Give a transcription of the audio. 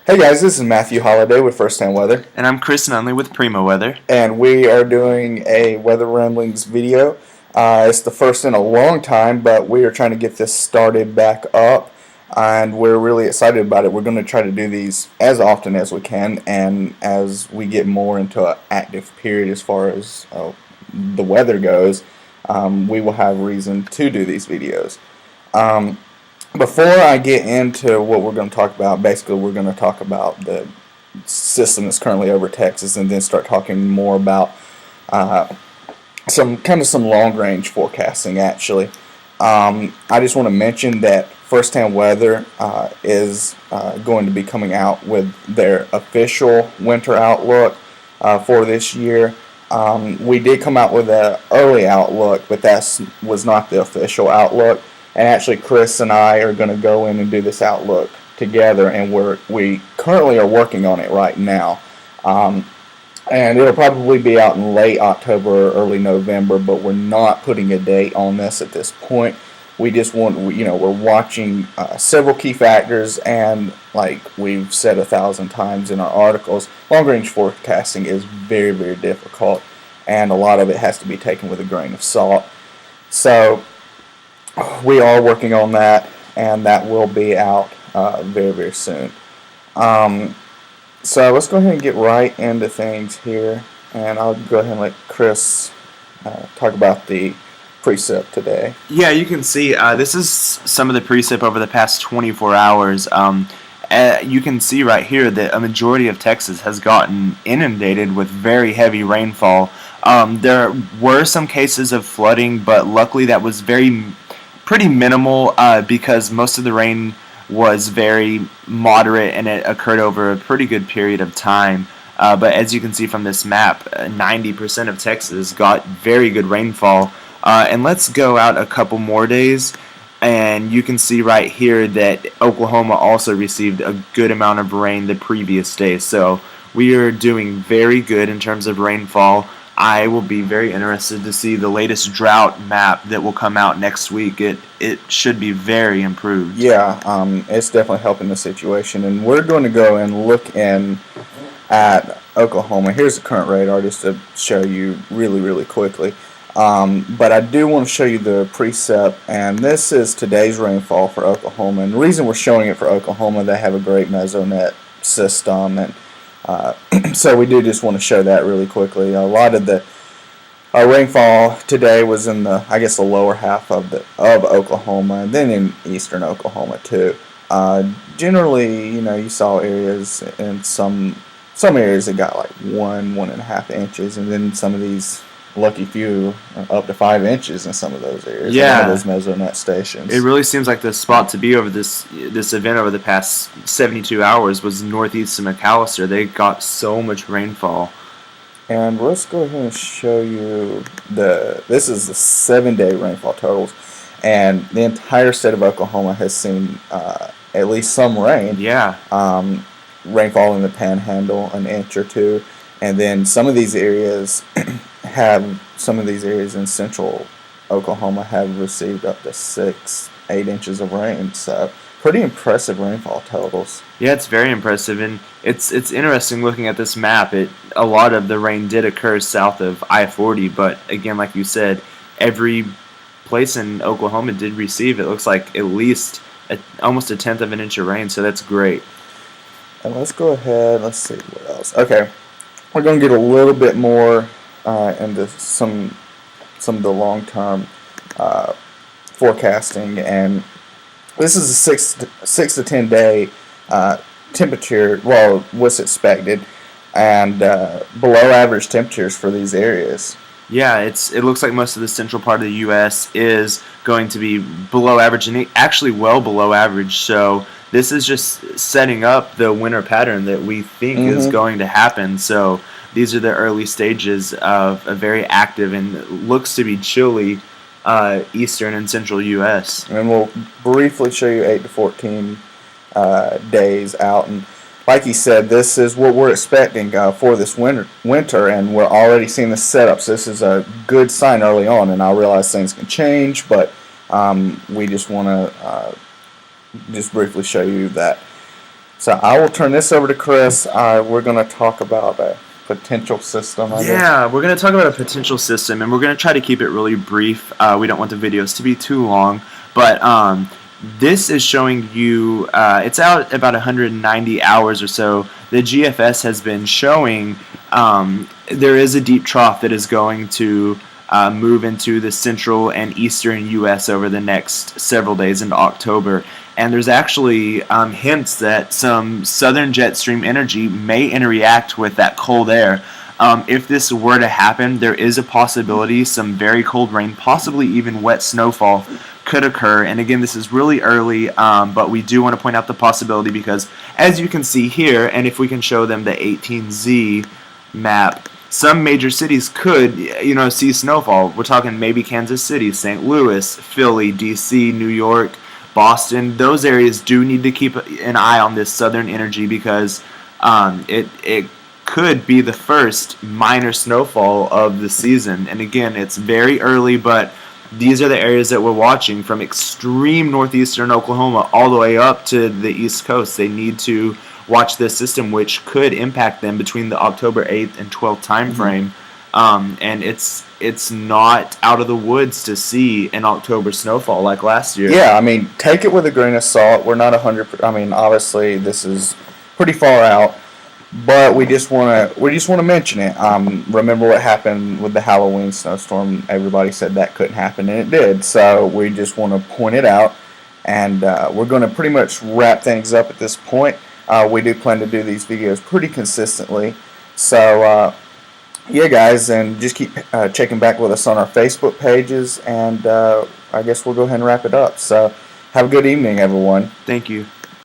Hey guys, this is Matthew Holiday with First Hand Weather, And I'm Chris Nunley with Primo Weather. and we are doing a weather ramblings video. It's the first in a long time, but we are trying to get this started back up, and we're really excited about it. We're going to try to do these as often as we can, and as we get more into an active period as far as the weather goes, we will have reason to do these videos. Before I get into what we're going to talk about, basically we're going to talk about the system that's currently over Texas, and then start talking more about some long range forecasting. Actually, I just want to mention that First Hand Weather is going to be coming out with their official winter outlook for this year. We did come out with an early outlook, but that was not the official outlook. And actually, Chris and I are going to go in and do this outlook together, and we currently are working on it right now. And it'll probably be out in late October or early November, but we're not putting a date on this at this point. We just we're watching several key factors, and like we've said 1,000 times in our articles, long range forecasting is very, very difficult, and a lot of it has to be taken with a grain of salt. So we are working on that, and that will be out very, very soon. So let's go ahead and get right into things here, and I'll go ahead and let Chris talk about the precip today. Yeah, you can see this is some of the precip over the past 24 hours. You can see right here that a majority of Texas has gotten inundated with very heavy rainfall. There were some cases of flooding, but luckily that was pretty minimal because most of the rain was very moderate and it occurred over a pretty good period of time. But as you can see from this map, 90% of Texas got very good rainfall. And let's go out a couple more days, and you can see right here that Oklahoma also received a good amount of rain the previous day. So we are doing very good in terms of rainfall. I will be very interested to see the latest drought map that will come out next week. It should be very improved. Yeah, it's definitely helping the situation, and we're going to go and look in at Oklahoma. Here's the current radar just to show you really, really quickly. But I do want to show you the precip, and this is today's rainfall for Oklahoma. And the reason we're showing it for Oklahoma, they have a great mesonet system, and so we do just want to show that really quickly. A lot of the rainfall today was in the lower half of Oklahoma, and then in eastern Oklahoma too. Generally, you saw areas in some areas that got like 1.5 inches, and then some of these lucky few up to 5 inches in some of those areas. Yeah, those mesonet stations. It really seems like the spot to be over this event over the past 72 hours was northeast of McAllister. They got so much rainfall. And let's go ahead and show you this is the 7-day rainfall totals, and the entire state of Oklahoma has seen at least some rain. Yeah. Rainfall in the Panhandle, an inch or two, and then some of these areas in central Oklahoma have received up to 6-8 inches of rain. So pretty impressive rainfall totals. Yeah, it's very impressive, and it's interesting looking at this map. A lot of the rain did occur south of I-40, but again, like you said, every place in Oklahoma did receive, it looks like, at least almost 1/10 of an inch of rain, so that's great. And let's go ahead, let's see what else. Okay, we're going to get a little bit more into some of the long-term forecasting, and this is a 6 to 10 day temperature. Well, what's expected, and below average temperatures for these areas. Yeah, it looks like most of the central part of the U.S. is going to be below average, and actually well below average. So this is just setting up the winter pattern that we think is going to happen. So these are the early stages of a very active and looks to be chilly eastern and central U.S. And we'll briefly show you 8 to 14 days out. And like he said, this is what we're expecting for this winter, and we're already seeing the setups. This is a good sign early on, and I realize things can change, but we just want to just briefly show you that So I will turn this over to Chris. We're going to talk about a potential system, I guess. Yeah, we're going to talk about a potential system, and we're going to try to keep it really brief. We don't want the videos to be too long, but this is showing you, it's out about 190 hours or so. The GFS has been showing there is a deep trough that is going to move into the central and eastern U.S. over the next several days into October. And there's actually hints that some southern jet stream energy may interact with that cold air. If this were to happen, there is a possibility some very cold rain, possibly even wet snowfall, could occur. And again, this is really early, but we do want to point out the possibility because, as you can see here, and if we can show them the 18Z map, some major cities could, see snowfall. We're talking maybe Kansas City, St. Louis, Philly, D.C., New York, Boston. Those areas do need to keep an eye on this southern energy because it could be the first minor snowfall of the season. And again, it's very early, but these are the areas that we're watching from extreme northeastern Oklahoma all the way up to the East Coast. They need to watch this system, which could impact them between the October 8th and 12th time frame. And it's not out of the woods to see an October snowfall like last year. Yeah, I mean, take it with a grain of salt. We're not 100%. I mean, obviously, this is pretty far out, but we just want to mention it. Remember what happened with the Halloween snowstorm? Everybody said that couldn't happen, and it did. So we just want to point it out, and we're going to pretty much wrap things up at this point. We do plan to do these videos pretty consistently. So, yeah, guys, and just keep checking back with us on our Facebook pages, and I guess we'll go ahead and wrap it up. So have a good evening, everyone. Thank you.